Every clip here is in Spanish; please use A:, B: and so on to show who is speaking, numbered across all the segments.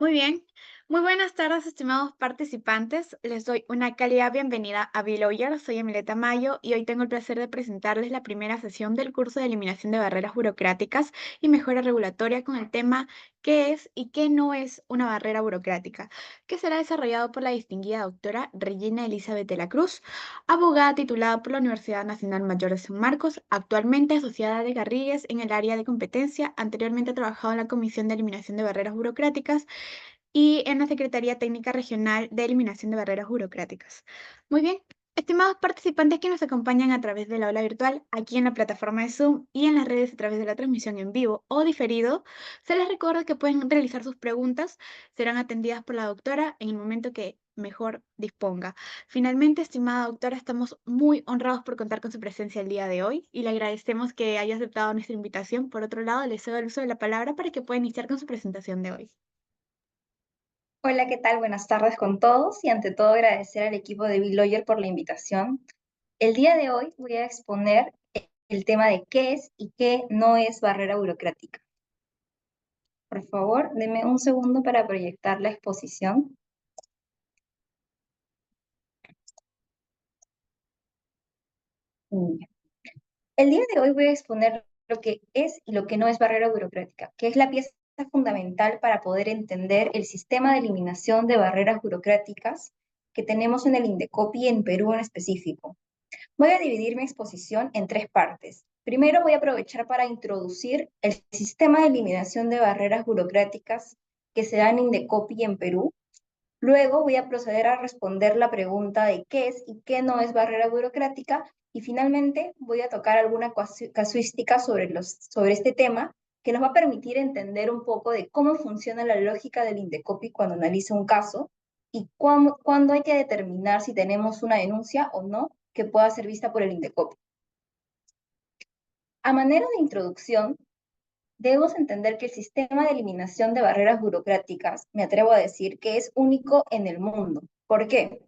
A: Muy bien. Muy buenas tardes, estimados participantes. Les doy una cálida bienvenida a Lawyer. Soy Emileta Mayo y hoy tengo el placer de presentarles la primera sesión del curso de eliminación de barreras burocráticas y mejora regulatoria con el tema ¿qué es y qué no es una barrera burocrática?, que será desarrollado por la distinguida doctora Regina Elizabeth de la Cruz, abogada titulada por la Universidad Nacional Mayor de San Marcos, actualmente asociada de Garrigues en el área de competencia. Anteriormente ha trabajado en la Comisión de Eliminación de Barreras Burocráticas y en la Secretaría Técnica Regional de Eliminación de Barreras Burocráticas. Muy bien, estimados participantes que nos acompañan a través del aula virtual, aquí en la plataforma de Zoom y en las redes a través de la transmisión en vivo o diferido, se les recuerda que pueden realizar sus preguntas, serán atendidas por la doctora en el momento que mejor disponga. Finalmente, estimada doctora, estamos muy honrados por contar con su presencia el día de hoy y le agradecemos que haya aceptado nuestra invitación. Por otro lado, le cedo el uso de la palabra para que pueda iniciar con su presentación de hoy.
B: Hola, ¿qué tal? Buenas tardes con todos y ante todo agradecer al equipo de Lawyer por la invitación. El día de hoy voy a exponer el tema de qué es y qué no es barrera burocrática. Por favor, denme un segundo para proyectar la exposición. Ya. El día de hoy voy a exponer lo que es y lo que no es barrera burocrática, que es la pieza fundamental para poder entender el sistema de eliminación de barreras burocráticas que tenemos en el Indecopi en Perú en específico. Voy a dividir mi exposición en tres partes. Primero voy a aprovechar para introducir el sistema de eliminación de barreras burocráticas que se da en Indecopi en Perú. Luego voy a proceder a responder la pregunta de qué es y qué no es barrera burocrática. Y finalmente voy a tocar alguna casuística sobre este tema que nos va a permitir entender un poco de cómo funciona la lógica del Indecopi cuando analiza un caso y cuándo hay que determinar si tenemos una denuncia o no que pueda ser vista por el Indecopi. A manera de introducción, debemos entender que el sistema de eliminación de barreras burocráticas, me atrevo a decir que es único en el mundo. ¿Por qué?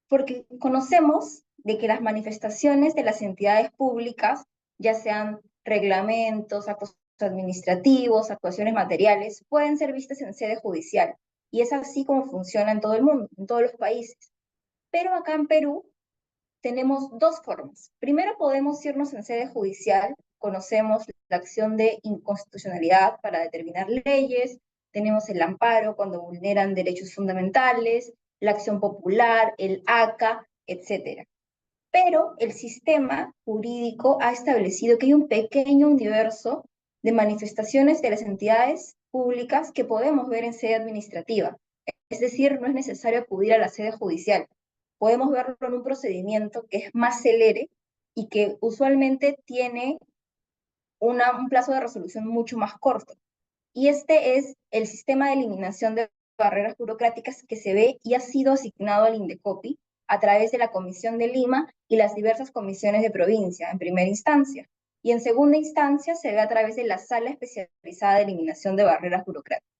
B: Porque conocemos de que las manifestaciones de las entidades públicas, ya sean reglamentos, actos administrativos, actuaciones materiales, pueden ser vistas en sede judicial. Y es así como funciona en todo el mundo, en todos los países. Pero acá en Perú tenemos dos formas. Primero podemos irnos en sede judicial, conocemos la acción de inconstitucionalidad para determinar leyes, tenemos el amparo cuando vulneran derechos fundamentales, la acción popular, el ACA, etc. Pero el sistema jurídico ha establecido que hay un pequeño universo de manifestaciones de las entidades públicas que podemos ver en sede administrativa. Es decir, no es necesario acudir a la sede judicial. Podemos verlo en un procedimiento que es más celere y que usualmente tiene un plazo de resolución mucho más corto. Y este es el sistema de eliminación de barreras burocráticas que se ve y ha sido asignado al Indecopi a través de la Comisión de Lima y las diversas comisiones de provincia en primera instancia. Y en segunda instancia se ve a través de la Sala Especializada de Eliminación de Barreras Burocráticas.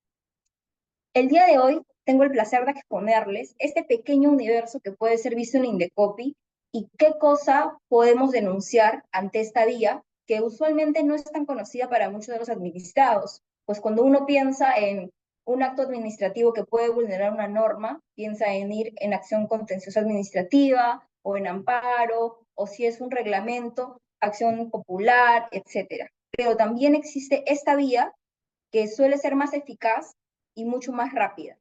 B: El día de hoy tengo el placer de exponerles este pequeño universo que puede ser visto en Indecopi y qué cosa podemos denunciar ante esta vía que usualmente no es tan conocida para muchos de los administrados. Pues cuando uno piensa en un acto administrativo que puede vulnerar una norma, piensa en ir en acción contenciosa administrativa o en amparo, o si es un reglamento, acción popular, etc. Pero también existe esta vía que suele ser más eficaz y mucho más rápida.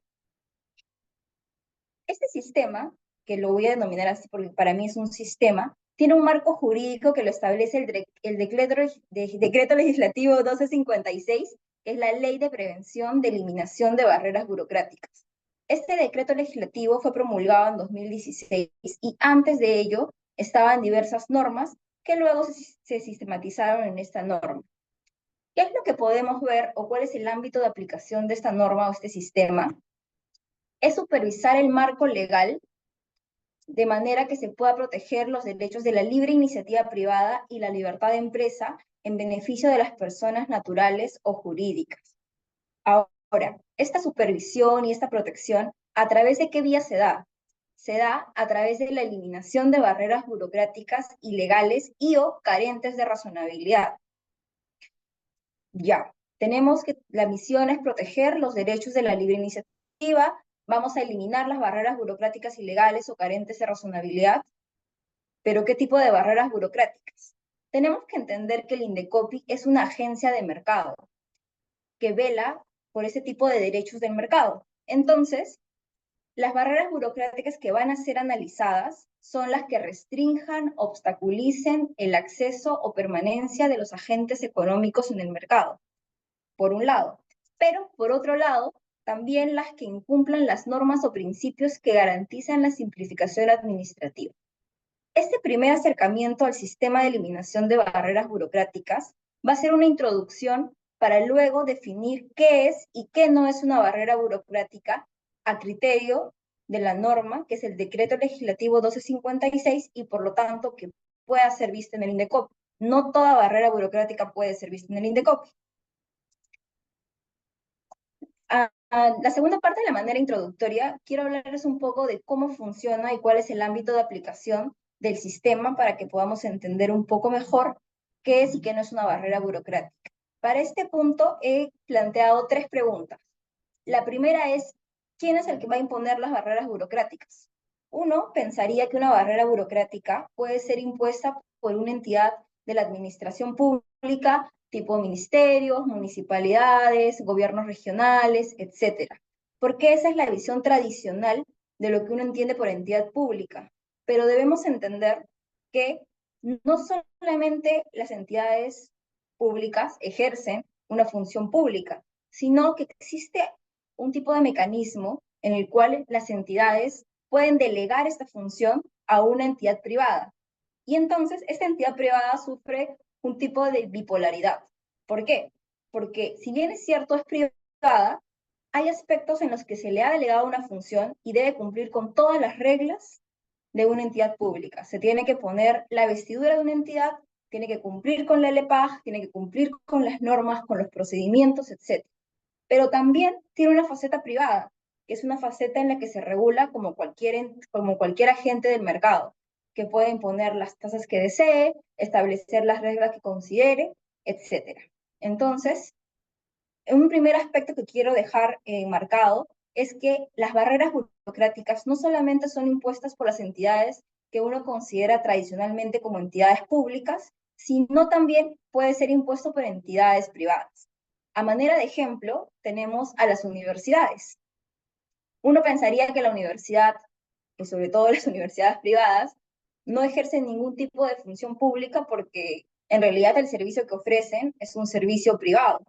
B: Este sistema, que lo voy a denominar así porque para mí es un sistema, tiene un marco jurídico que lo establece el decreto legislativo 1256, que es la Ley de Prevención de Eliminación de Barreras Burocráticas. Este decreto legislativo fue promulgado en 2016 y antes de ello estaban diversas normas que luego se sistematizaron en esta norma. ¿Qué es lo que podemos ver o cuál es el ámbito de aplicación de esta norma o este sistema? Es supervisar el marco legal de manera que se pueda proteger los derechos de la libre iniciativa privada y la libertad de empresa en beneficio de las personas naturales o jurídicas. Ahora, esta supervisión y esta protección, ¿a través de qué vía se da? Se da a través de la eliminación de barreras burocráticas ilegales y o carentes de razonabilidad. Ya. Tenemos que, la misión es proteger los derechos de la libre iniciativa, vamos a eliminar las barreras burocráticas ilegales o carentes de razonabilidad, pero ¿qué tipo de barreras burocráticas? Tenemos que entender que el Indecopi es una agencia de mercado que vela por ese tipo de derechos del mercado. Entonces, las barreras burocráticas que van a ser analizadas son las que restrinjan, obstaculicen el acceso o permanencia de los agentes económicos en el mercado, por un lado. Pero, por otro lado, también las que incumplan las normas o principios que garantizan la simplificación administrativa. Este primer acercamiento al sistema de eliminación de barreras burocráticas va a ser una introducción para luego definir qué es y qué no es una barrera burocrática a criterio de la norma, que es el Decreto Legislativo 1256, y por lo tanto que pueda ser vista en el INDECOPI. No toda barrera burocrática puede ser vista en el INDECOPI. La segunda parte de la manera introductoria, quiero hablarles un poco de cómo funciona y cuál es el ámbito de aplicación del sistema para que podamos entender un poco mejor qué es y qué no es una barrera burocrática. Para este punto he planteado tres preguntas. La primera es, ¿quién es el que va a imponer las barreras burocráticas? Uno pensaría que una barrera burocrática puede ser impuesta por una entidad de la administración pública, tipo ministerios, municipalidades, gobiernos regionales, etcétera, porque esa es la visión tradicional de lo que uno entiende por entidad pública. Pero debemos entender que no solamente las entidades públicas ejercen una función pública, sino que existe un tipo de mecanismo en el cual las entidades pueden delegar esta función a una entidad privada. Y entonces esta entidad privada sufre un tipo de bipolaridad. ¿Por qué? Porque si bien es cierto es privada, hay aspectos en los que se le ha delegado una función y debe cumplir con todas las reglas de una entidad pública. Se tiene que poner la vestidura de una entidad, tiene que cumplir con la LEPAJ, tiene que cumplir con las normas, con los procedimientos, etc. Pero también tiene una faceta privada, que es una faceta en la que se regula como cualquier agente del mercado, que puede imponer las tasas que desee, establecer las reglas que considere, etc. Entonces, un primer aspecto que quiero dejar marcado es que las barreras burocráticas no solamente son impuestas por las entidades que uno considera tradicionalmente como entidades públicas, sino también puede ser impuesto por entidades privadas. A manera de ejemplo, tenemos a las universidades. Uno pensaría que la universidad, y sobre todo las universidades privadas, no ejercen ningún tipo de función pública porque en realidad el servicio que ofrecen es un servicio privado.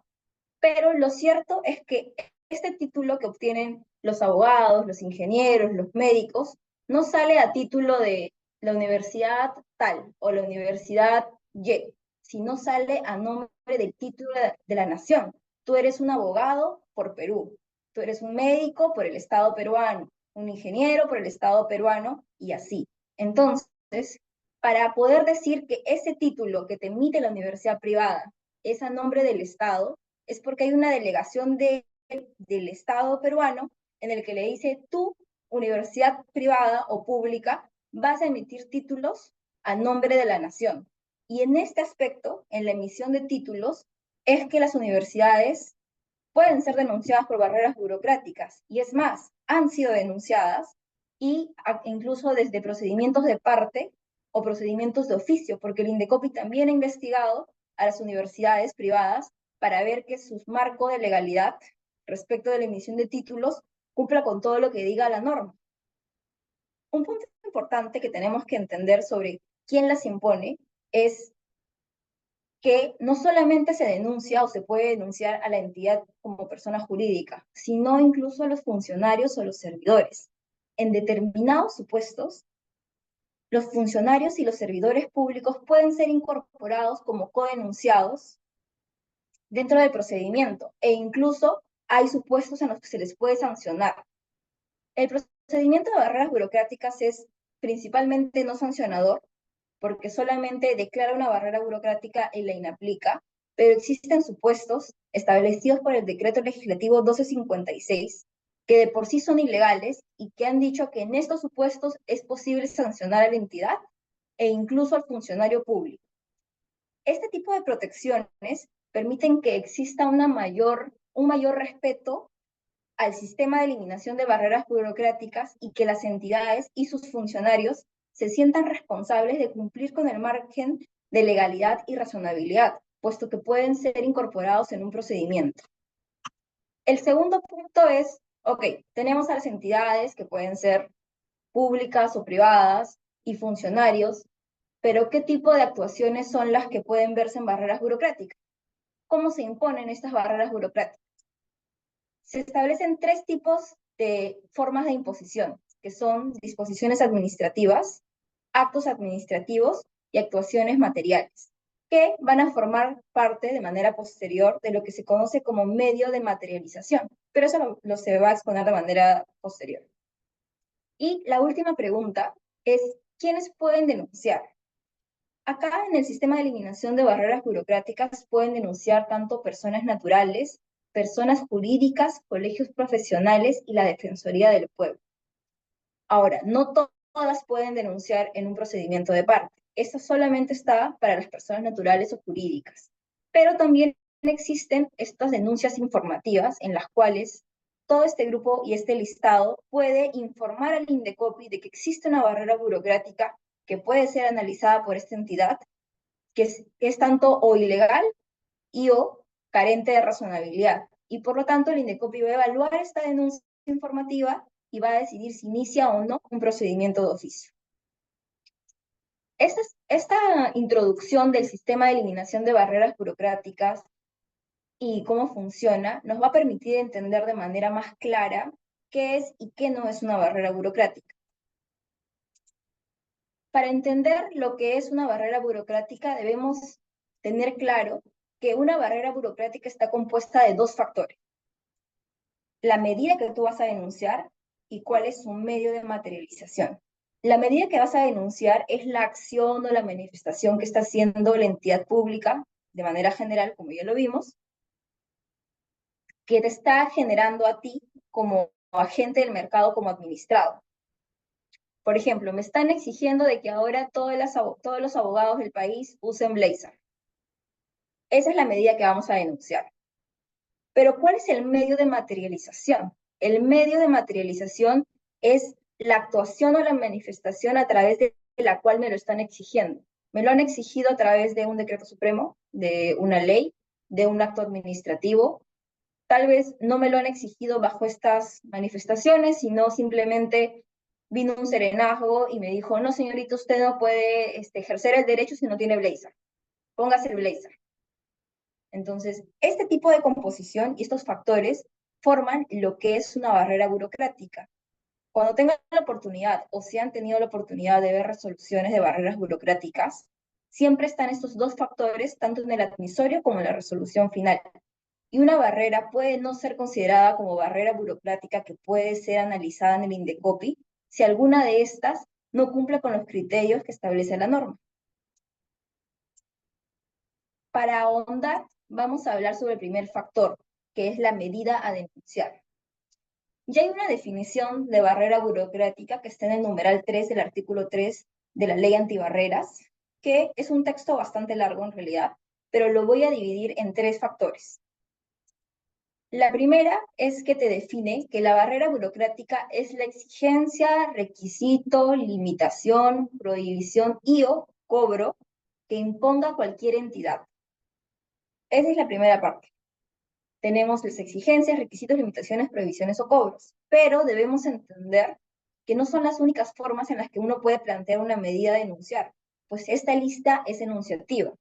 B: Pero lo cierto es que este título que obtienen los abogados, los ingenieros, los médicos, no sale a título de la universidad tal o la universidad Y, sino sale a nombre del título de la nación. Tú eres un abogado por Perú, tú eres un médico por el Estado peruano, un ingeniero por el Estado peruano y así. Entonces, para poder decir que ese título que te emite la universidad privada es a nombre del Estado, es porque hay una delegación del Estado peruano en el que le dice, tú, universidad privada o pública, vas a emitir títulos a nombre de la nación. Y en este aspecto, en la emisión de títulos, es que las universidades pueden ser denunciadas por barreras burocráticas. Y es más, han sido denunciadas y incluso desde procedimientos de parte o procedimientos de oficio, porque el Indecopi también ha investigado a las universidades privadas para ver que su marco de legalidad respecto de la emisión de títulos cumpla con todo lo que diga la norma. Un punto importante que tenemos que entender sobre quién las impone es que no solamente se denuncia o se puede denunciar a la entidad como persona jurídica, sino incluso a los funcionarios o los servidores. En determinados supuestos, los funcionarios y los servidores públicos pueden ser incorporados como codenunciados dentro del procedimiento e incluso hay supuestos en los que se les puede sancionar. El procedimiento de barreras burocráticas es principalmente no sancionador porque solamente declara una barrera burocrática y la inaplica, pero existen supuestos establecidos por el Decreto Legislativo 1256 que de por sí son ilegales y que han dicho que en estos supuestos es posible sancionar a la entidad e incluso al funcionario público. Este tipo de protecciones permiten que exista un mayor respeto al sistema de eliminación de barreras burocráticas y que las entidades y sus funcionarios se sientan responsables de cumplir con el margen de legalidad y razonabilidad, puesto que pueden ser incorporados en un procedimiento. El segundo punto es, ok, tenemos a las entidades que pueden ser públicas o privadas y funcionarios, pero ¿qué tipo de actuaciones son las que pueden verse en barreras burocráticas? ¿Cómo se imponen estas barreras burocráticas? Se establecen tres tipos de formas de imposición, que son disposiciones administrativas, actos administrativos y actuaciones materiales, que van a formar parte de manera posterior de lo que se conoce como medio de materialización, pero eso lo se va a exponer de manera posterior. Y la última pregunta es, ¿quiénes pueden denunciar? Acá en el sistema de eliminación de barreras burocráticas pueden denunciar tanto personas naturales, personas jurídicas, colegios profesionales y la Defensoría del Pueblo. Ahora, no todas pueden denunciar en un procedimiento de parte. Esto solamente está para las personas naturales o jurídicas. Pero también existen estas denuncias informativas en las cuales todo este grupo y este listado puede informar al Indecopi de que existe una barrera burocrática que puede ser analizada por esta entidad, que es tanto o ilegal y o carente de razonabilidad. Y por lo tanto, el Indecopi va a evaluar esta denuncia informativa y va a decidir si inicia o no un procedimiento de oficio. Esta introducción del sistema de eliminación de barreras burocráticas y cómo funciona nos va a permitir entender de manera más clara qué es y qué no es una barrera burocrática. Para entender lo que es una barrera burocrática debemos tener claro que una barrera burocrática está compuesta de dos factores: la medida que tú vas a denunciar y cuál es su medio de materialización. La medida que vas a denunciar es la acción o la manifestación que está haciendo la entidad pública, de manera general, como ya lo vimos, que te está generando a ti como agente del mercado, como administrado. Por ejemplo, me están exigiendo de que ahora todos los abogados del país usen blazer. Esa es la medida que vamos a denunciar. Pero ¿cuál es el medio de materialización? El medio de materialización es la actuación o la manifestación a través de la cual me lo están exigiendo. Me lo han exigido a través de un decreto supremo, de una ley, de un acto administrativo. Tal vez no me lo han exigido bajo estas manifestaciones, sino simplemente vino un serenazgo y me dijo, no, señorita, usted no puede ejercer el derecho si no tiene blazer. Póngase el blazer. Entonces, este tipo de composición y estos factores forman lo que es una barrera burocrática. Cuando tengan la oportunidad o si han tenido la oportunidad de ver resoluciones de barreras burocráticas, siempre están estos dos factores, tanto en el admisorio como en la resolución final. Y una barrera puede no ser considerada como barrera burocrática que puede ser analizada en el Indecopi si alguna de estas no cumple con los criterios que establece la norma. Para ahondar, vamos a hablar sobre el primer factor, que es la medida a denunciar. Ya hay una definición de barrera burocrática que está en el numeral 3 del artículo 3 de la ley antibarreras, que es un texto bastante largo en realidad, pero lo voy a dividir en tres factores. La primera es que te define que la barrera burocrática es la exigencia, requisito, limitación, prohibición y o cobro que imponga cualquier entidad. Esa es la primera parte. Tenemos las exigencias, requisitos, limitaciones, prohibiciones o cobros, pero debemos entender que no son las únicas formas en las que uno puede plantear una medida a denunciar, pues esta lista es enunciativa.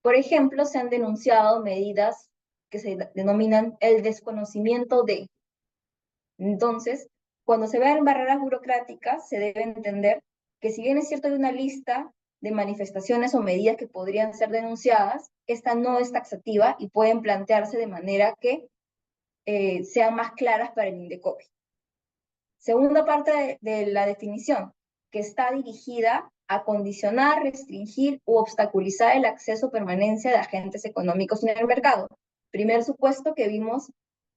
B: Por ejemplo, se han denunciado medidas que se denominan el desconocimiento de. Entonces, cuando se vean barreras burocráticas, se debe entender que si bien es cierto hay una lista de manifestaciones o medidas que podrían ser denunciadas, esta no es taxativa y pueden plantearse de manera que sean más claras para el Indecopi. Segunda parte de la definición, que está dirigida a condicionar, restringir u obstaculizar el acceso o permanencia de agentes económicos en el mercado. Primer supuesto que vimos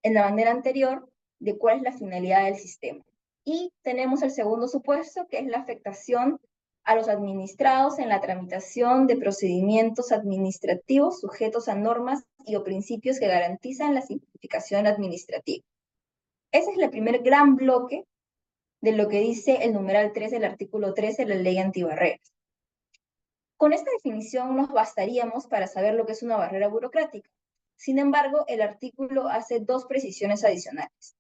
B: en la manera anterior de cuál es la finalidad del sistema. Y tenemos el segundo supuesto, que es la afectación a los administrados en la tramitación de procedimientos administrativos sujetos a normas y o principios que garantizan la simplificación administrativa. Ese es el primer gran bloque de lo que dice el numeral 3 del artículo 13 de la ley antibarreras. Con esta definición nos bastaríamos para saber lo que es una barrera burocrática. Sin embargo, el artículo hace dos precisiones adicionales.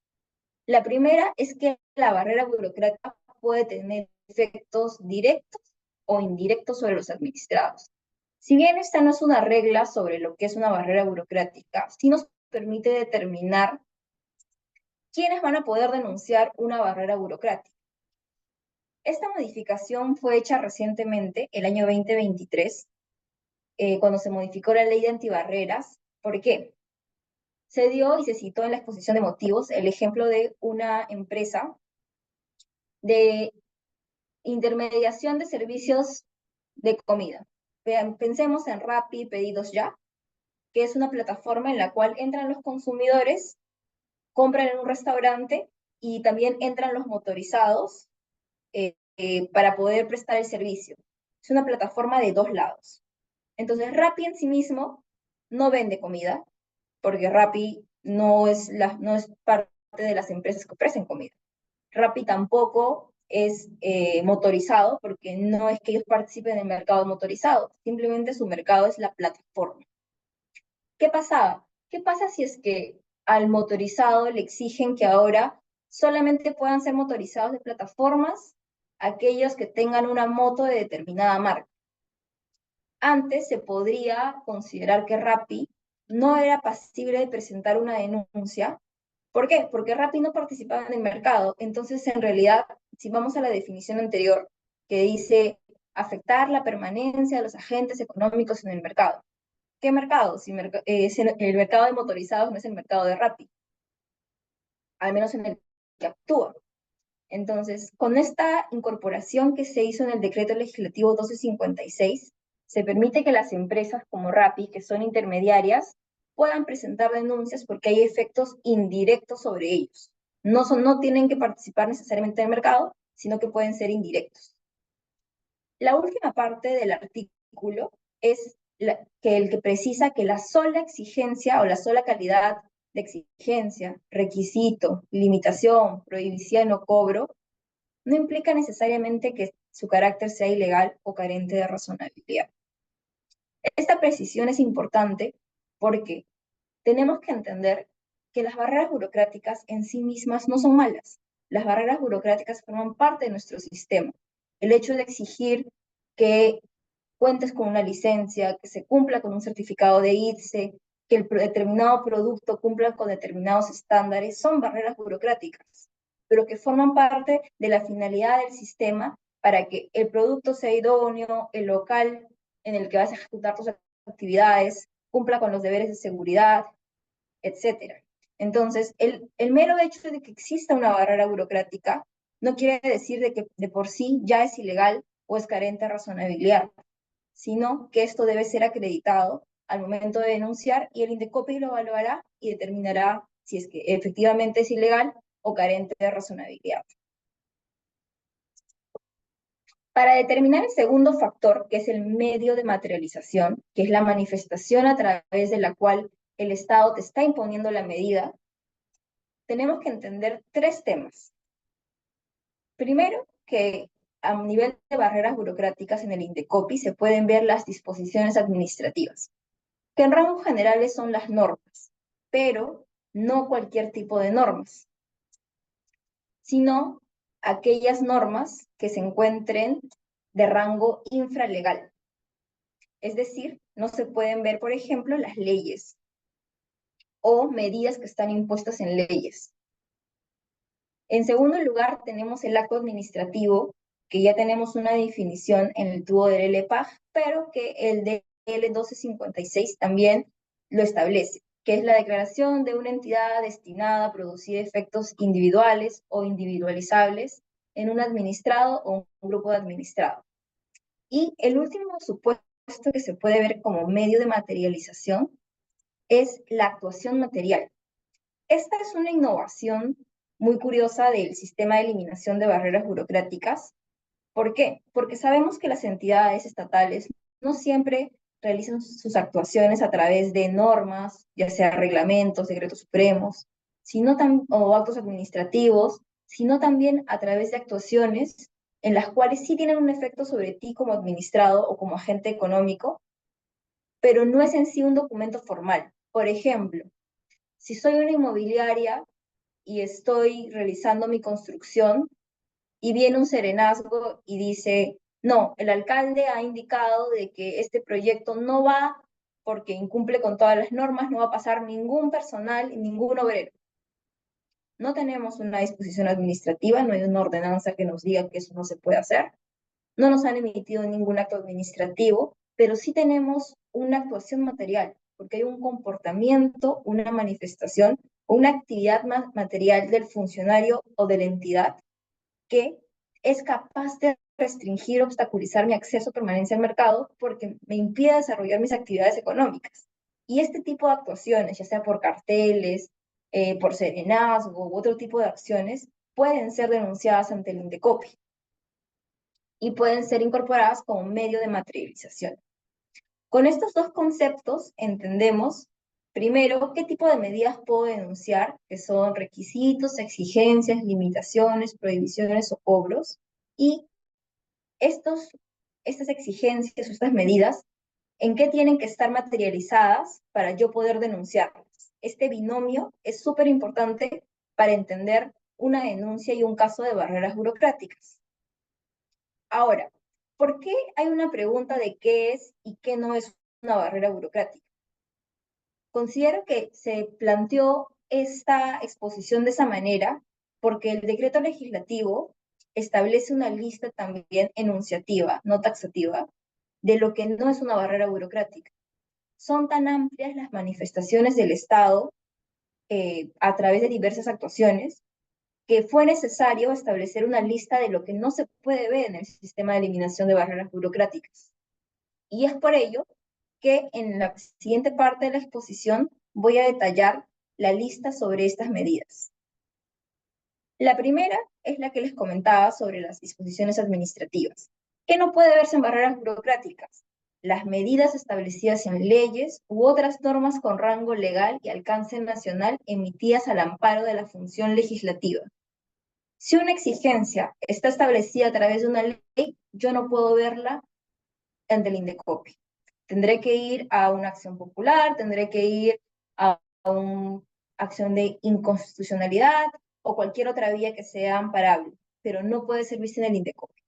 B: La primera es que la barrera burocrática puede tener efectos directos o indirectos sobre los administrados. Si bien esta no es una regla sobre lo que es una barrera burocrática, sí nos permite determinar quiénes van a poder denunciar una barrera burocrática. Esta modificación fue hecha recientemente, el año 2023, cuando se modificó la ley de antibarreras. ¿Por qué? Se dio y se citó en la exposición de motivos el ejemplo de una empresa de intermediación de servicios de comida. Pensemos en Rappi, Pedidos Ya, que es una plataforma en la cual entran los consumidores, compran en un restaurante y también entran los motorizados para poder prestar el servicio. Es una plataforma de dos lados. Entonces, Rappi en sí mismo no vende comida, porque Rappi no es parte de las empresas que ofrecen comida. Rappi tampoco es motorizado, porque no es que ellos participen en el mercado motorizado, simplemente su mercado es la plataforma. ¿Qué pasaba? ¿Qué pasa si es que al motorizado le exigen que ahora solamente puedan ser motorizados de plataformas aquellos que tengan una moto de determinada marca? Antes se podría considerar que Rappi no era pasible de presentar una denuncia. ¿Por qué? Porque Rappi no participaba en el mercado. Entonces, en realidad, si vamos a la definición anterior, que dice afectar la permanencia de los agentes económicos en el mercado. ¿Qué mercado? Si el mercado de motorizados no es el mercado de Rappi, al menos en el que actúa. Entonces, con esta incorporación que se hizo en el decreto legislativo 1256, se permite que las empresas como Rappi, que son intermediarias, puedan presentar denuncias porque hay efectos indirectos sobre ellos. No tienen que participar necesariamente en el mercado, sino que pueden ser indirectos. La última parte del artículo es el que precisa que la sola exigencia o la sola calidad de exigencia, requisito, limitación, prohibición o cobro no implica necesariamente que su carácter sea ilegal o carente de razonabilidad. Esta precisión es importante porque tenemos que entender que las barreras burocráticas en sí mismas no son malas. Las barreras burocráticas forman parte de nuestro sistema. El hecho de exigir que cuentes con una licencia, que se cumpla con un certificado de ITSE, que el determinado producto cumpla con determinados estándares, son barreras burocráticas, pero que forman parte de la finalidad del sistema para que el producto sea idóneo, el local en el que vas a ejecutar tus actividades cumpla con los deberes de seguridad, etcétera. Entonces, el mero hecho de que exista una barrera burocrática no quiere decir de que de por sí ya es ilegal o es carente de razonabilidad, sino que esto debe ser acreditado al momento de denunciar y el INDECOPI lo evaluará y determinará si es que efectivamente es ilegal o carente de razonabilidad. Para determinar el segundo factor, que es el medio de materialización, que es la manifestación a través de la cual el Estado te está imponiendo la medida, tenemos que entender tres temas. Primero, que a nivel de barreras burocráticas en el INDECOPI se pueden ver las disposiciones administrativas, que en rangos generales son las normas, pero no cualquier tipo de normas, sino aquellas normas que se encuentren de rango infralegal. Es decir, no se pueden ver, por ejemplo, las leyes o medidas que están impuestas en leyes. En segundo lugar, tenemos el acto administrativo, que ya tenemos una definición en el tubo del LPAG, pero que el DL 1256 también lo establece, que es la declaración de una entidad destinada a producir efectos individuales o individualizables en un administrado o un grupo de administrado. Y el último supuesto que se puede ver como medio de materialización es la actuación material. Esta es una innovación muy curiosa del sistema de eliminación de barreras burocráticas, ¿Por qué? Porque sabemos que las entidades estatales no siempre realizan sus actuaciones a través de normas, ya sea reglamentos, decretos supremos, o actos administrativos, sino también a través de actuaciones en las cuales sí tienen un efecto sobre ti como administrado o como agente económico, pero no es en sí un documento formal. Por ejemplo, si soy una inmobiliaria y estoy realizando mi construcción, y viene un serenazgo y dice, no, el alcalde ha indicado de que este proyecto no va porque incumple con todas las normas, no va a pasar ningún personal, ningún obrero. No tenemos una disposición administrativa, no hay una ordenanza que nos diga que eso no se puede hacer. No nos han emitido ningún acto administrativo, pero sí tenemos una actuación material, porque hay un comportamiento, una manifestación, una actividad material del funcionario o de la entidad que es capaz de restringir, obstaculizar mi acceso o permanencia al mercado porque me impide desarrollar mis actividades económicas. Y este tipo de actuaciones, ya sea por carteles, por serenazgo u otro tipo de acciones, pueden ser denunciadas ante el INDECOPI y pueden ser incorporadas como medio de materialización. Con estos dos conceptos entendemos, primero, qué tipo de medidas puedo denunciar, que son requisitos, exigencias, limitaciones, prohibiciones o cobros, y estos, estas exigencias o estas medidas, en qué tienen que estar materializadas para yo poder denunciarlas. Este binomio es súper importante para entender una denuncia y un caso de barreras burocráticas. Ahora, ¿por qué hay una pregunta de qué es y qué no es una barrera burocrática? Considero que se planteó esta exposición de esa manera porque el decreto legislativo establece una lista también enunciativa, no taxativa, de lo que no es una barrera burocrática. Son tan amplias las manifestaciones del Estado a través de diversas actuaciones que fue necesario establecer una lista de lo que no se puede ver en el sistema de eliminación de barreras burocráticas. Y es por ello que en la siguiente parte de la exposición voy a detallar la lista sobre estas medidas. La primera es la que les comentaba sobre las disposiciones administrativas, que no puede verse en barreras burocráticas. Las medidas establecidas en leyes u otras normas con rango legal y alcance nacional emitidas al amparo de la función legislativa. Si una exigencia está establecida a través de una ley, yo no puedo verla ante el INDECOPI. Tendré que ir a una acción popular, tendré que ir a una acción de inconstitucionalidad o cualquier otra vía que sea amparable, pero no puede ser vista en el INDECOPI.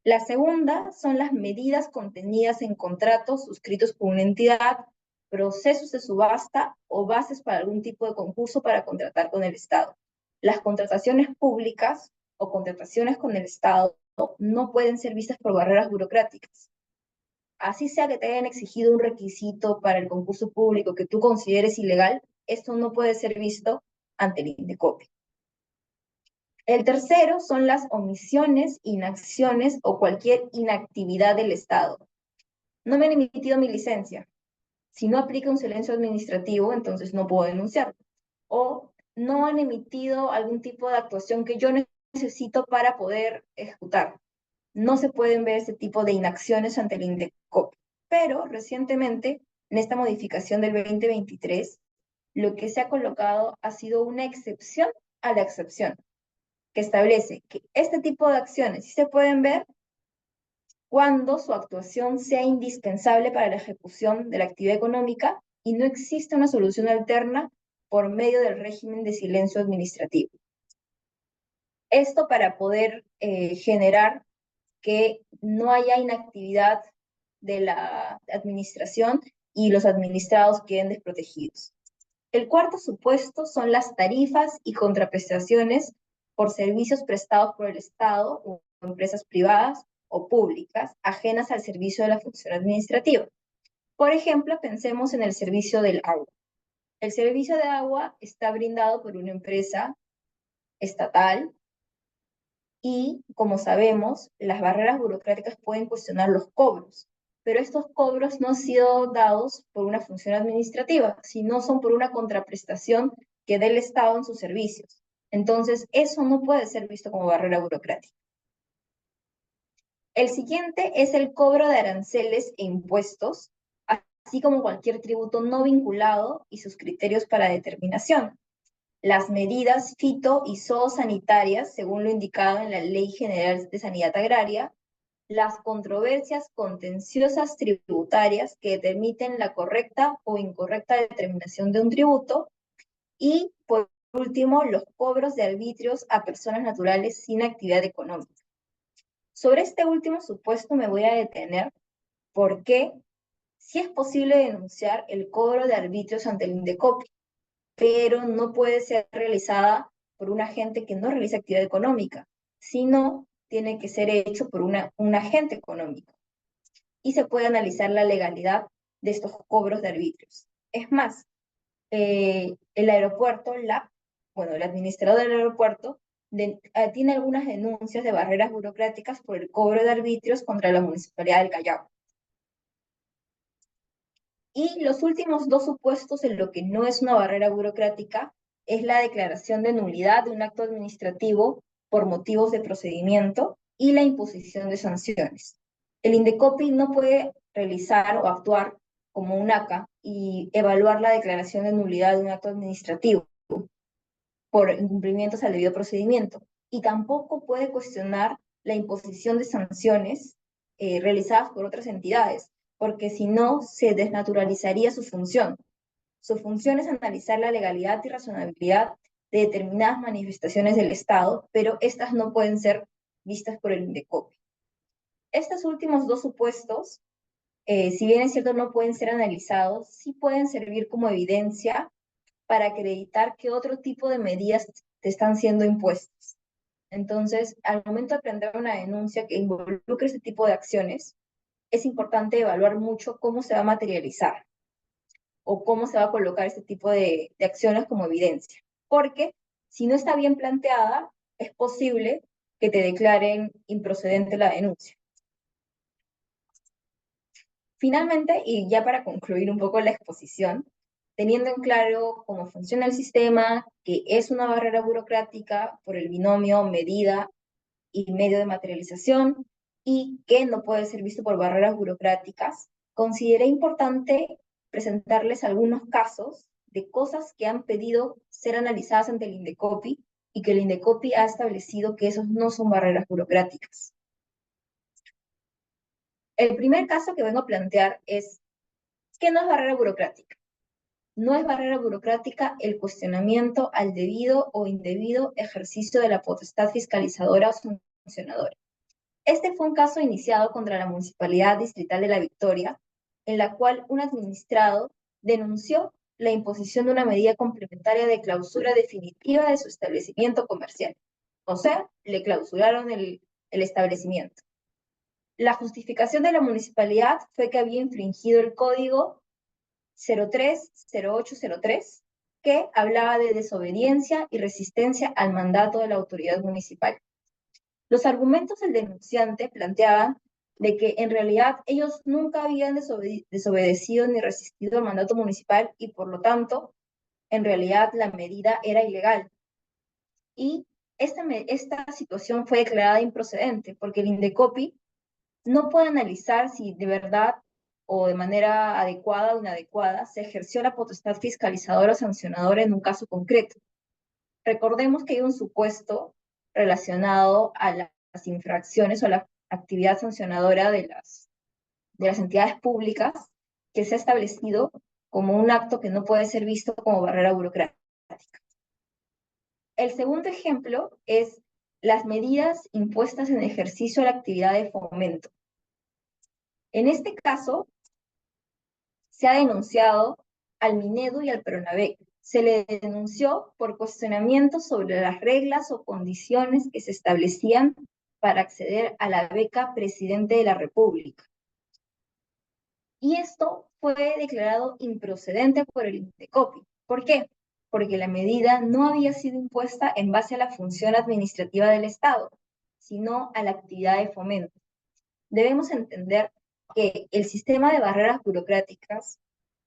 B: La segunda son las medidas contenidas en contratos suscritos por una entidad, procesos de subasta o bases para algún tipo de concurso para contratar con el Estado. Las contrataciones públicas o contrataciones con el Estado no pueden ser vistas por barreras burocráticas. Así sea que te hayan exigido un requisito para el concurso público que tú consideres ilegal, esto no puede ser visto ante el INDECOPI. El tercero son las omisiones, inacciones o cualquier inactividad del Estado. No me han emitido mi licencia. Si no aplica un silencio administrativo, entonces no puedo denunciarlo. O no han emitido algún tipo de actuación que yo necesito para poder ejecutar. No se pueden ver ese tipo de inacciones ante el INDECOPI. Pero recientemente, en esta modificación del 2023, lo que se ha colocado ha sido una excepción a la excepción, que establece que este tipo de acciones sí se pueden ver cuando su actuación sea indispensable para la ejecución de la actividad económica y no existe una solución alterna por medio del régimen de silencio administrativo. Esto para poder generar que no haya inactividad de la administración y los administrados queden desprotegidos. El cuarto supuesto son las tarifas y contraprestaciones por servicios prestados por el Estado o empresas privadas o públicas ajenas al servicio de la función administrativa. Por ejemplo, pensemos en el servicio del agua. El servicio de agua está brindado por una empresa estatal y, como sabemos, las barreras burocráticas pueden cuestionar los cobros, pero estos cobros no han sido dados por una función administrativa, sino son por una contraprestación que dé el Estado en sus servicios. Entonces, eso no puede ser visto como barrera burocrática. El siguiente es el cobro de aranceles e impuestos, así como cualquier tributo no vinculado y sus criterios para determinación. Las medidas fito y zoosanitarias, según lo indicado en la Ley General de Sanidad Agraria, las controversias contenciosas tributarias que determinen la correcta o incorrecta determinación de un tributo, y, por último, los cobros de arbitrios a personas naturales sin actividad económica. Sobre este último supuesto me voy a detener porque sí es posible denunciar el cobro de arbitrios ante el INDECOPI, pero no puede ser realizada por un agente que no realiza actividad económica, sino tiene que ser hecho por un agente económico. Y se puede analizar la legalidad de estos cobros de arbitrios. Es más, el aeropuerto, bueno, el administrador del aeropuerto, tiene algunas denuncias de barreras burocráticas por el cobro de arbitrios contra la Municipalidad del Callao. Y los últimos dos supuestos en lo que no es una barrera burocrática es la declaración de nulidad de un acto administrativo por motivos de procedimiento y la imposición de sanciones. El INDECOPI no puede realizar o actuar como un ACA y evaluar la declaración de nulidad de un acto administrativo por incumplimientos al debido procedimiento, y tampoco puede cuestionar la imposición de sanciones realizadas por otras entidades, porque si no, se desnaturalizaría su función. Su función es analizar la legalidad y razonabilidad de determinadas manifestaciones del Estado, pero estas no pueden ser vistas por el INDECOPI. Estos últimos dos supuestos, si bien es cierto no pueden ser analizados, sí pueden servir como evidencia para acreditar que otro tipo de medidas te están siendo impuestas. Entonces, al momento de prender una denuncia que involucre ese tipo de acciones, es importante evaluar mucho cómo se va a materializar o cómo se va a colocar este tipo de acciones como evidencia. Porque si no está bien planteada, es posible que te declaren improcedente la denuncia. Finalmente, y ya para concluir un poco la exposición, teniendo en claro cómo funciona el sistema, que es una barrera burocrática por el binomio medida y medio de materialización, y que no puede ser visto por barreras burocráticas, consideré importante presentarles algunos casos de cosas que han pedido ser analizadas ante el INDECOPI y que el INDECOPI ha establecido que esos no son barreras burocráticas. El primer caso que vengo a plantear es que no es barrera burocrática. No es barrera burocrática el cuestionamiento al debido o indebido ejercicio de la potestad fiscalizadora o sancionadora. Este fue un caso iniciado contra la Municipalidad Distrital de La Victoria, en la cual un administrado denunció la imposición de una medida complementaria de clausura definitiva de su establecimiento comercial. O sea, le clausuraron el establecimiento. La justificación de la municipalidad fue que había infringido el código 030803, que hablaba de desobediencia y resistencia al mandato de la autoridad municipal. Los argumentos del denunciante planteaban de que en realidad ellos nunca habían desobedecido ni resistido al mandato municipal y por lo tanto, en realidad la medida era ilegal. Y esta situación fue declarada improcedente porque el INDECOPI no puede analizar si de verdad o de manera adecuada o inadecuada se ejerció la potestad fiscalizadora o sancionadora en un caso concreto. Recordemos que hay un supuesto relacionado a las infracciones o la actividad sancionadora de las entidades públicas que se ha establecido como un acto que no puede ser visto como barrera burocrática. El segundo ejemplo es las medidas impuestas en ejercicio a la actividad de fomento. En este caso, se ha denunciado al Minedu y al Pronavec. Se le denunció por cuestionamientos sobre las reglas o condiciones que se establecían para acceder a la beca Presidente de la República. Y esto fue declarado improcedente por el INDECOPI. ¿Por qué? Porque la medida no había sido impuesta en base a la función administrativa del Estado, sino a la actividad de fomento. Debemos entender que el sistema de barreras burocráticas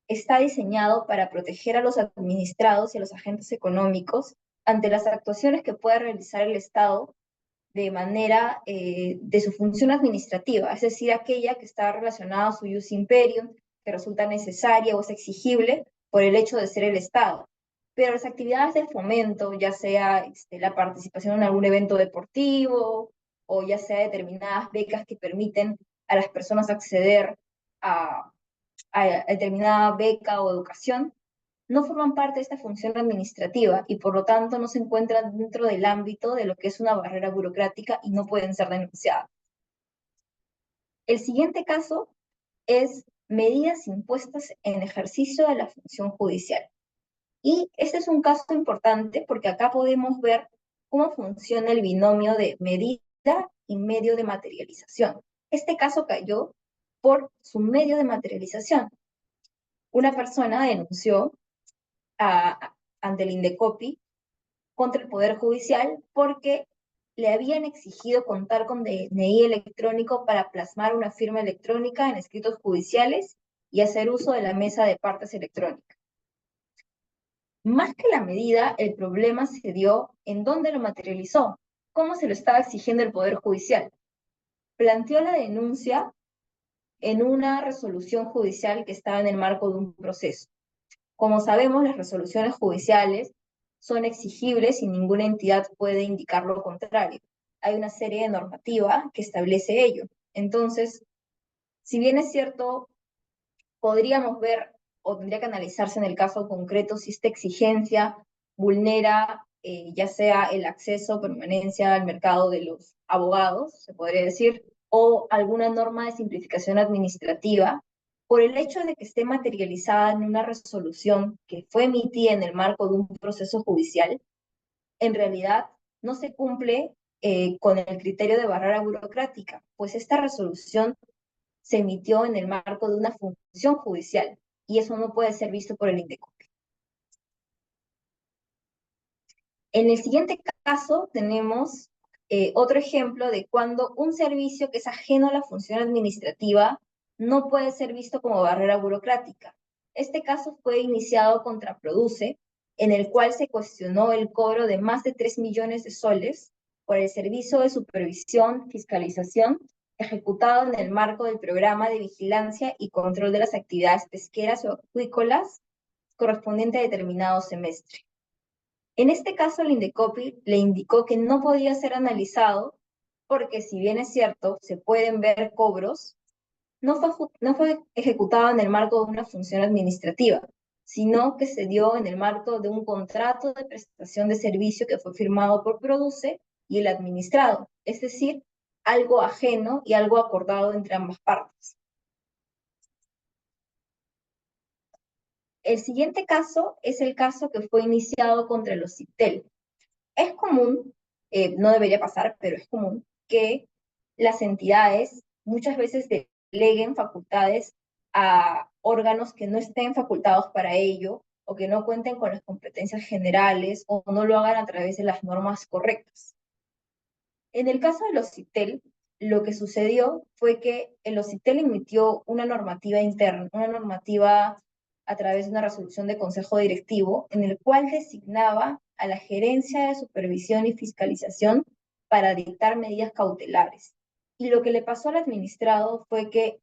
B: está diseñado para proteger a los administrados y a los agentes económicos ante las actuaciones que pueda realizar el Estado de manera de su función administrativa, es decir, aquella que está relacionada a su ius imperium, que resulta necesaria o es exigible por el hecho de ser el Estado. Pero las actividades de fomento, ya sea la participación en algún evento deportivo o ya sea determinadas becas que permiten a las personas acceder a, a determinada beca o educación, no forman parte de esta función administrativa y por lo tanto no se encuentran dentro del ámbito de lo que es una barrera burocrática y no pueden ser denunciadas. El siguiente caso es medidas impuestas en ejercicio de la función judicial. Y este es un caso importante porque acá podemos ver cómo funciona el binomio de medida y medio de materialización. Este caso cayó por su medio de materialización. Una persona denunció ante el Indecopi contra el Poder Judicial porque le habían exigido contar con DNI electrónico para plasmar una firma electrónica en escritos judiciales y hacer uso de la mesa de partes electrónica. Más que la medida, el problema se dio en dónde lo materializó, cómo se lo estaba exigiendo el Poder Judicial. Planteó la denuncia en una resolución judicial que estaba en el marco de un proceso. Como sabemos, las resoluciones judiciales son exigibles y ninguna entidad puede indicar lo contrario. Hay una serie de normativa que establece ello. Entonces, si bien es cierto, podríamos ver o tendría que analizarse en el caso concreto si esta exigencia vulnera ya sea el acceso o permanencia al mercado de los abogados, se podría decir, o alguna norma de simplificación administrativa, por el hecho de que esté materializada en una resolución que fue emitida en el marco de un proceso judicial, en realidad no se cumple con el criterio de barrera burocrática, pues esta resolución se emitió en el marco de una función judicial y eso no puede ser visto por el INDECOPI. En el siguiente caso tenemos otro ejemplo de cuando un servicio que es ajeno a la función administrativa no puede ser visto como barrera burocrática. Este caso fue iniciado contra Produce, en el cual se cuestionó el cobro de más de 3 millones de soles por el servicio de supervisión, fiscalización, ejecutado en el marco del programa de vigilancia y control de las actividades pesqueras o acuícolas correspondiente a determinado semestre. En este caso, el Indecopi le indicó que no podía ser analizado porque, si bien es cierto, se pueden ver cobros, no fue ejecutado en el marco de una función administrativa, sino que se dio en el marco de un contrato de prestación de servicio que fue firmado por Produce y el administrado, es decir, algo ajeno y algo acordado entre ambas partes. El siguiente caso es el caso que fue iniciado contra los CIPTEL. Es común, no debería pasar, pero es común que las entidades muchas veces deleguen facultades a órganos que no estén facultados para ello o que no cuenten con las competencias generales o no lo hagan a través de las normas correctas. En el caso de los CITEL, lo que sucedió fue que el OCITEL emitió una normativa interna, una normativa a través de una resolución de consejo directivo, en el cual designaba a la gerencia de supervisión y fiscalización para dictar medidas cautelares. Y lo que le pasó al administrado fue que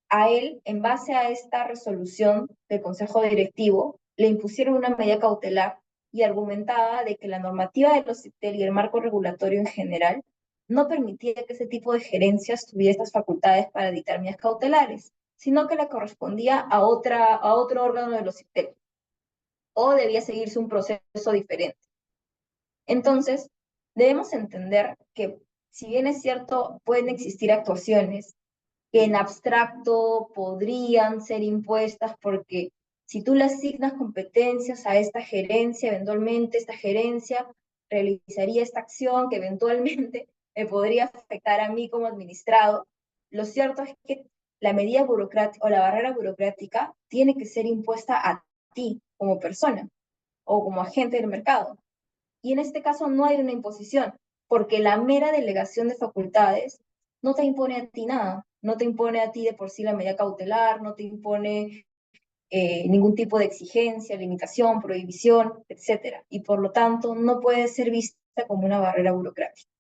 B: a él, en base a esta resolución del consejo directivo, le impusieron una medida cautelar y argumentaba de que la normativa de los CITEL y el marco regulatorio en general no permitía que ese tipo de gerencias tuviera estas facultades para dictar medidas cautelares, sino que le correspondía a otro órgano de los CITEL, o debía seguirse un proceso diferente. Entonces, debemos entender que, si bien es cierto, pueden existir actuaciones que en abstracto podrían ser impuestas porque si tú le asignas competencias a esta gerencia, eventualmente esta gerencia realizaría esta acción que eventualmente me podría afectar a mí como administrado. Lo cierto es que la medida burocrática o la barrera burocrática tiene que ser impuesta a ti como persona o como agente del mercado. Y en este caso no hay una imposición, porque la mera delegación de facultades no te impone a ti nada, no te impone a ti de por sí la medida cautelar, no te impone ningún tipo de exigencia, limitación, prohibición, etcétera. Y por lo tanto no puede ser visto como una barrera burocrática.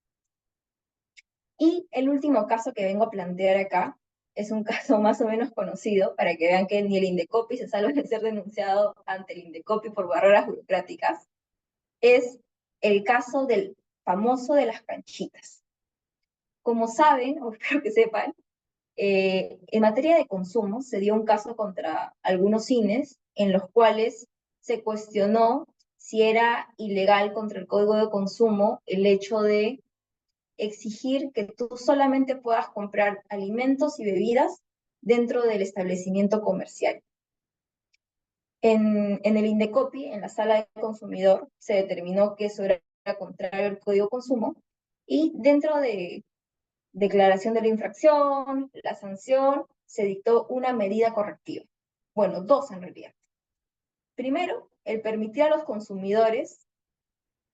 B: Y el último caso que vengo a plantear acá es un caso más o menos conocido, para que vean que ni el Indecopi se salva de ser denunciado ante el Indecopi por barreras burocráticas, es el caso del famoso de las canchitas. Como saben, o espero que sepan, en materia de consumo se dio un caso contra algunos cines en los cuales se cuestionó si era ilegal contra el Código de Consumo el hecho de exigir que tú solamente puedas comprar alimentos y bebidas dentro del establecimiento comercial. En el Indecopi, en la sala de consumidor, se determinó que eso era contrario al Código de Consumo, y dentro de declaración de la infracción, la sanción, se dictó una medida correctiva. Bueno, dos en realidad. Primero, el permitir a los consumidores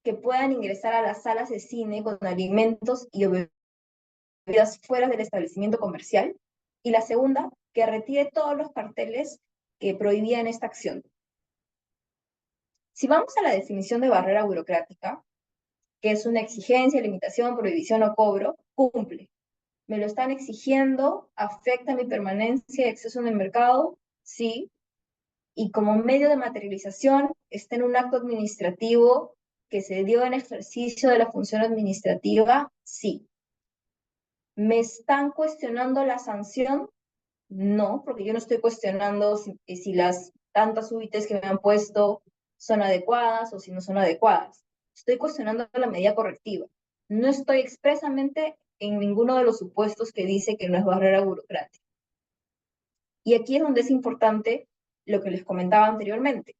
B: que puedan ingresar a las salas de cine con alimentos y bebidas fuera del establecimiento comercial. Y la segunda, que retire todos los carteles que prohibían esta acción. Si vamos a la definición de barrera burocrática, que es una exigencia, limitación, prohibición o cobro, cumple. ¿Me lo están exigiendo? ¿Afecta mi permanencia y acceso en el mercado? Sí. Y como medio de materialización, está en un acto administrativo que se dio en ejercicio de la función administrativa, sí. ¿Me están cuestionando la sanción? No, porque yo no estoy cuestionando si las tantas UITs que me han puesto son adecuadas o si no son adecuadas. Estoy cuestionando la medida correctiva. No estoy expresamente en ninguno de los supuestos que dice que no es barrera burocrática. Y aquí es donde es importante lo que les comentaba anteriormente.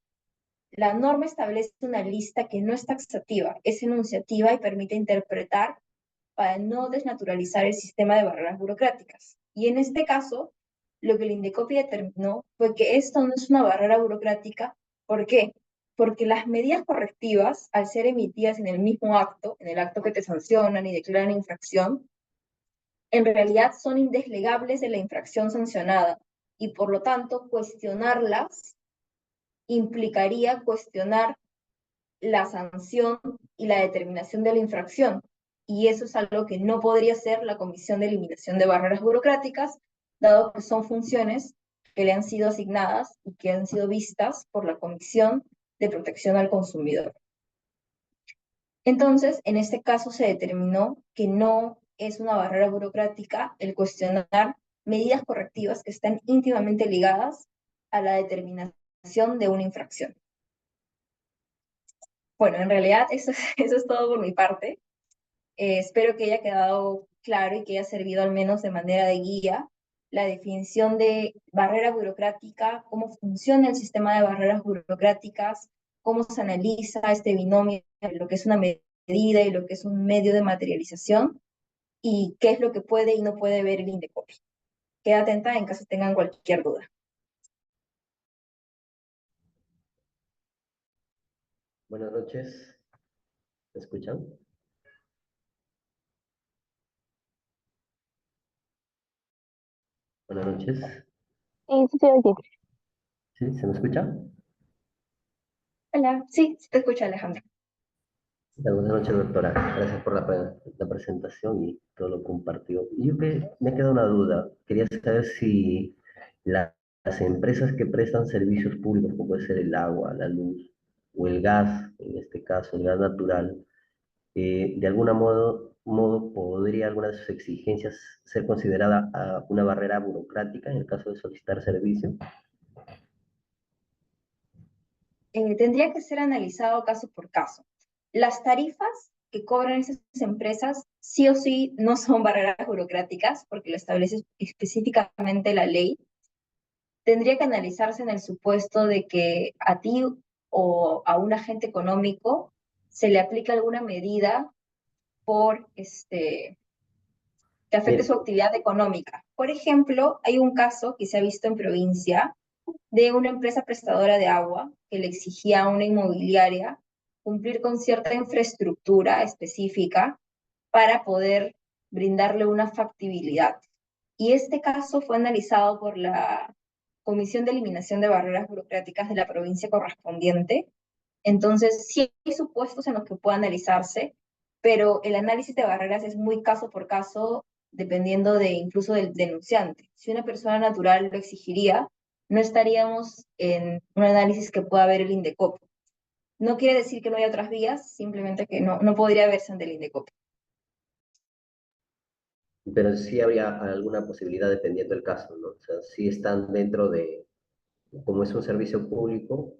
B: La norma establece una lista que no es taxativa, es enunciativa y permite interpretar para no desnaturalizar el sistema de barreras burocráticas. Y en este caso, lo que el Indecopi determinó fue que esto no es una barrera burocrática. ¿Por qué? Porque las medidas correctivas, al ser emitidas en el mismo acto, en el acto que te sancionan y declaran infracción, en realidad son indeslegables de la infracción sancionada, y por lo tanto cuestionarlas implicaría cuestionar la sanción y la determinación de la infracción. Y eso es algo que no podría hacer la Comisión de Eliminación de Barreras Burocráticas, dado que son funciones que le han sido asignadas y que han sido vistas por la Comisión de Protección al Consumidor. Entonces, en este caso se determinó que no es una barrera burocrática el cuestionar medidas correctivas que están íntimamente ligadas a la determinación de una infracción. Bueno, en realidad eso es todo por mi parte. Espero que haya quedado claro y que haya servido al menos de manera de guía la definición de barrera burocrática, cómo funciona el sistema de barreras burocráticas, cómo se analiza este binomio de lo que es una medida y lo que es un medio de materialización, y qué es lo que puede y no puede ver el Indecopi. Queda atenta en caso tengan cualquier duda.
C: Buenas noches, ¿me escuchan? Buenas noches,
D: Sí, se oye.
C: ¿sí? ¿Se me escucha?
B: Hola, sí, te escucha, Alejandro.
C: Buenas noches, doctora. Gracias por la presentación y todo lo compartido. Yo que me ha quedado una duda. Quería saber si las empresas que prestan servicios públicos, como puede ser el agua, la luz o el gas, en este caso el gas natural, de algún modo podría alguna de sus exigencias ser considerada una barrera burocrática en el caso de solicitar servicio.
B: Tendría que ser analizado caso por caso. Las tarifas que cobran esas empresas sí o sí no son barreras burocráticas, porque lo establece específicamente la ley. Tendría que analizarse en el supuesto de que a ti o a un agente económico se le aplica alguna medida por que afecte
C: Mire,
B: su actividad económica. Por ejemplo, hay un caso que se ha visto en provincia de una empresa prestadora de agua que le exigía a una inmobiliaria cumplir con cierta infraestructura específica para poder brindarle una factibilidad. Y este caso fue analizado por la Comisión de Eliminación de Barreras Burocráticas de la provincia correspondiente. Entonces, sí hay supuestos en los que puede analizarse, pero el análisis de barreras es muy caso por caso, dependiendo de incluso del denunciante. Si una persona natural lo exigiría, no estaríamos en un análisis que pueda ver el INDECOP. No quiere decir que no haya otras vías, simplemente que no podría verse ante el INDECOP.
C: Pero sí habría alguna posibilidad dependiendo del caso, ¿no? O sea, si están dentro de, como es un servicio público,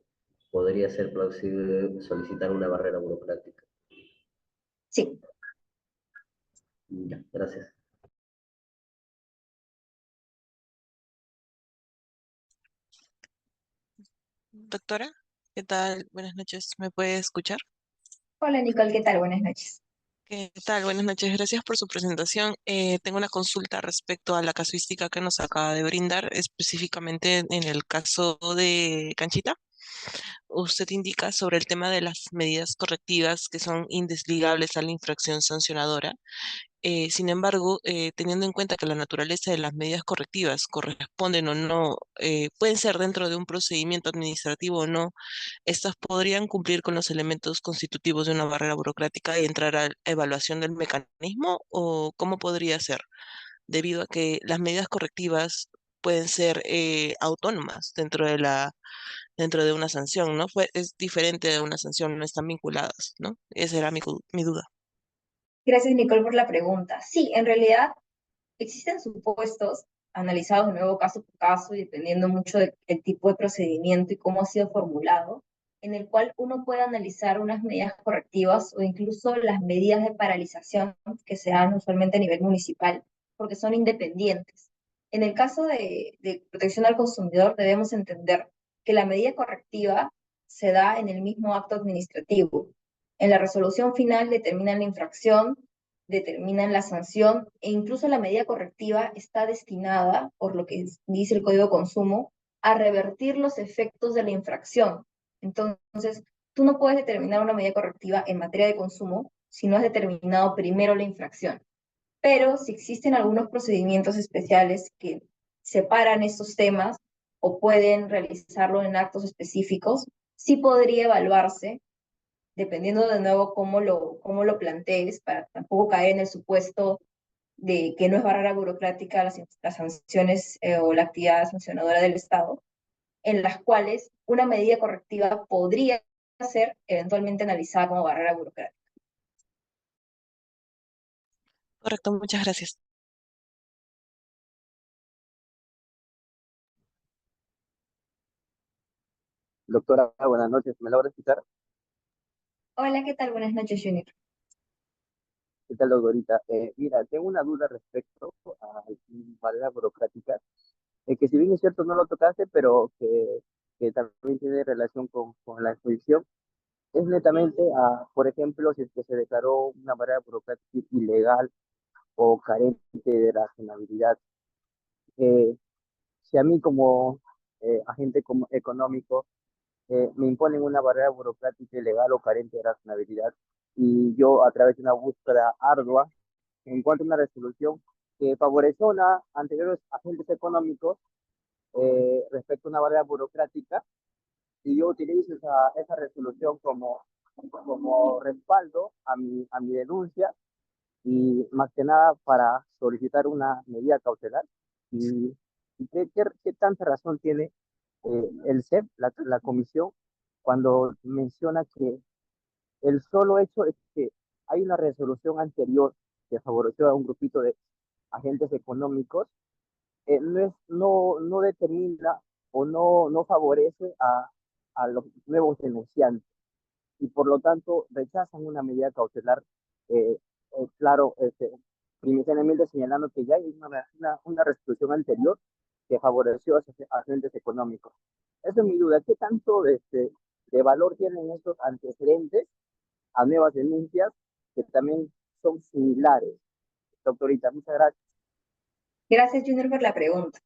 C: podría ser plausible solicitar una barrera burocrática.
B: Sí.
C: Ya, gracias.
E: Doctora, ¿qué tal? Buenas noches. ¿Me puede escuchar?
B: Hola Nicole, ¿qué tal? Buenas noches.
E: ¿Qué tal? Buenas noches. Gracias por su presentación. Tengo una consulta respecto a la casuística que nos acaba de brindar, específicamente en el caso de Canchita. Usted indica sobre el tema de las medidas correctivas que son indesligables a la infracción sancionadora. Sin embargo, teniendo en cuenta que la naturaleza de las medidas correctivas corresponden o no, pueden ser dentro de un procedimiento administrativo o no, estas podrían cumplir con los elementos constitutivos de una barrera burocrática y entrar a la evaluación del mecanismo, o cómo podría ser, debido a que las medidas correctivas pueden ser autónomas dentro de una sanción, ¿no? Es diferente de una sanción, no están vinculadas, ¿no? Esa era mi duda.
B: Gracias Nicole por la pregunta. Sí, en realidad existen supuestos analizados de nuevo caso por caso y dependiendo mucho del tipo de procedimiento y cómo ha sido formulado, en el cual uno puede analizar unas medidas correctivas o incluso las medidas de paralización que se dan usualmente a nivel municipal, porque son independientes. En el caso de protección al consumidor, debemos entender que la medida correctiva se da en el mismo acto administrativo. En la resolución final determinan la infracción, determinan la sanción e incluso la medida correctiva está destinada, por lo que dice el Código de Consumo, a revertir los efectos de la infracción. Entonces, tú no puedes determinar una medida correctiva en materia de consumo si no has determinado primero la infracción. Pero si existen algunos procedimientos especiales que separan estos temas o pueden realizarlo en actos específicos, sí podría evaluarse dependiendo de nuevo cómo lo plantees, para tampoco caer en el supuesto de que no es barrera burocrática las sanciones o la actividad sancionadora del Estado, en las cuales una medida correctiva podría ser eventualmente analizada como barrera burocrática.
E: Correcto, muchas gracias.
F: Doctora, buenas noches. ¿Me logra escuchar?
B: Hola, ¿qué tal? Buenas noches, Junior.
F: ¿Qué tal, doctorita? Mira, tengo una duda respecto a barreras burocráticas, que si bien es cierto no lo tocaste, pero que también tiene relación con la exposición. Es netamente, por ejemplo, si es que se declaró una barrera burocrática ilegal o carente de razonabilidad. Eh, si a mí como agente económico me imponen una barrera burocrática ilegal o carente de razonabilidad y yo a través de una búsqueda ardua encuentro una resolución que favoreció a anteriores agentes económicos respecto a una barrera burocrática y yo utilizo esa resolución como respaldo a mi denuncia y más que nada para solicitar una medida cautelar. ¿Y, qué tanta razón tiene el CEP, la comisión, cuando menciona que el solo hecho es que hay una resolución anterior que favoreció a un grupito de agentes económicos, no determina o no favorece a los nuevos denunciantes y por lo tanto rechazan una medida cautelar, eh, claro, primordialmente señalando que ya hay una resolución anterior que favoreció a esos agentes económicos. Esa es mi duda. ¿Qué tanto de valor tienen estos antecedentes a nuevas denuncias que también son similares? Doctorita, muchas gracias.
B: Gracias, Junior, por la pregunta.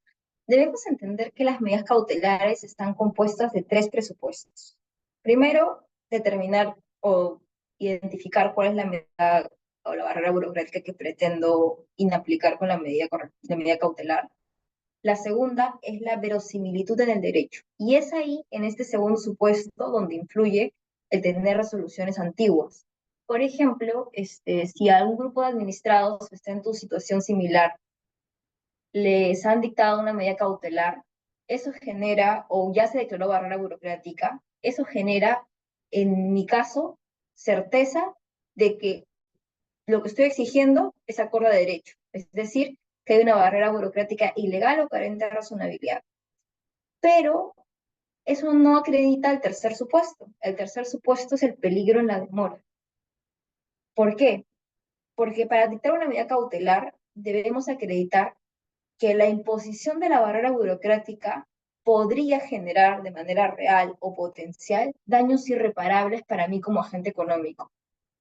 B: Debemos entender que las medidas cautelares están compuestas de tres presupuestos. Primero, determinar o identificar cuál es la medida o la barrera burocrática que pretendo inaplicar con la medida cautelar. La segunda es la verosimilitud en el derecho. Y es ahí, en este segundo supuesto, donde influye el tener resoluciones antiguas. Por ejemplo, si algún grupo de administrados está en tu situación similar, les han dictado una medida cautelar, eso genera, o ya se declaró barrera burocrática, eso genera, en mi caso, certeza de que lo que estoy exigiendo es acorde a derecho, es decir, que hay una barrera burocrática ilegal o carente de razonabilidad. Pero eso no acredita el tercer supuesto. El tercer supuesto es el peligro en la demora. ¿Por qué? Porque para dictar una medida cautelar debemos acreditar que la imposición de la barrera burocrática podría generar de manera real o potencial daños irreparables para mí como agente económico.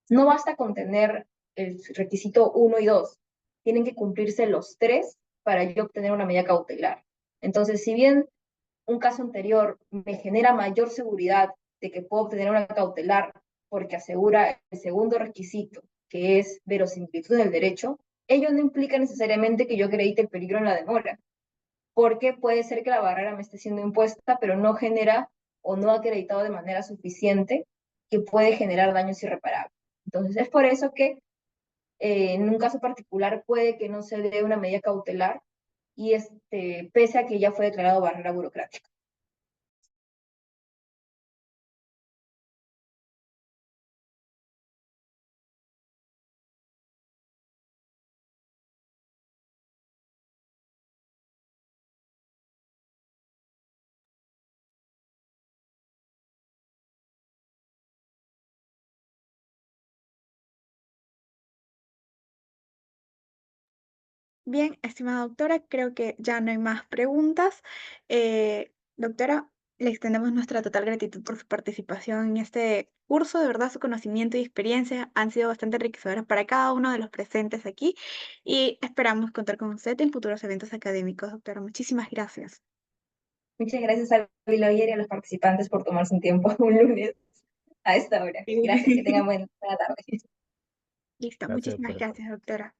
B: No basta con tener el requisito 1 y 2, tienen que cumplirse los 3 para yo obtener una medida cautelar. Entonces, si bien un caso anterior me genera mayor seguridad de que puedo obtener una cautelar porque asegura el segundo requisito, que es verosimilitud del derecho, ello no implica necesariamente que yo acredite el peligro en la demora, porque puede ser que la barrera me esté siendo impuesta, pero no genera o no ha acreditado de manera suficiente que puede generar daños irreparables. Entonces, es por eso que en un caso particular puede que no se dé una medida cautelar y pese a que ya fue declarado barrera burocrática.
A: Bien, estimada doctora, creo que ya no hay más preguntas. Doctora, le extendemos nuestra total gratitud por su participación en este curso. De verdad, su conocimiento y experiencia han sido bastante enriquecedoras para cada uno de los presentes aquí y esperamos contar con usted en futuros eventos académicos, doctora. Muchísimas gracias.
B: Muchas gracias a Biloyer y a los participantes por tomarse un tiempo un lunes a esta hora. Gracias, que tengan buena tarde.
A: Listo,
C: Gracias,
A: muchísimas
C: doctora.
A: gracias, doctora.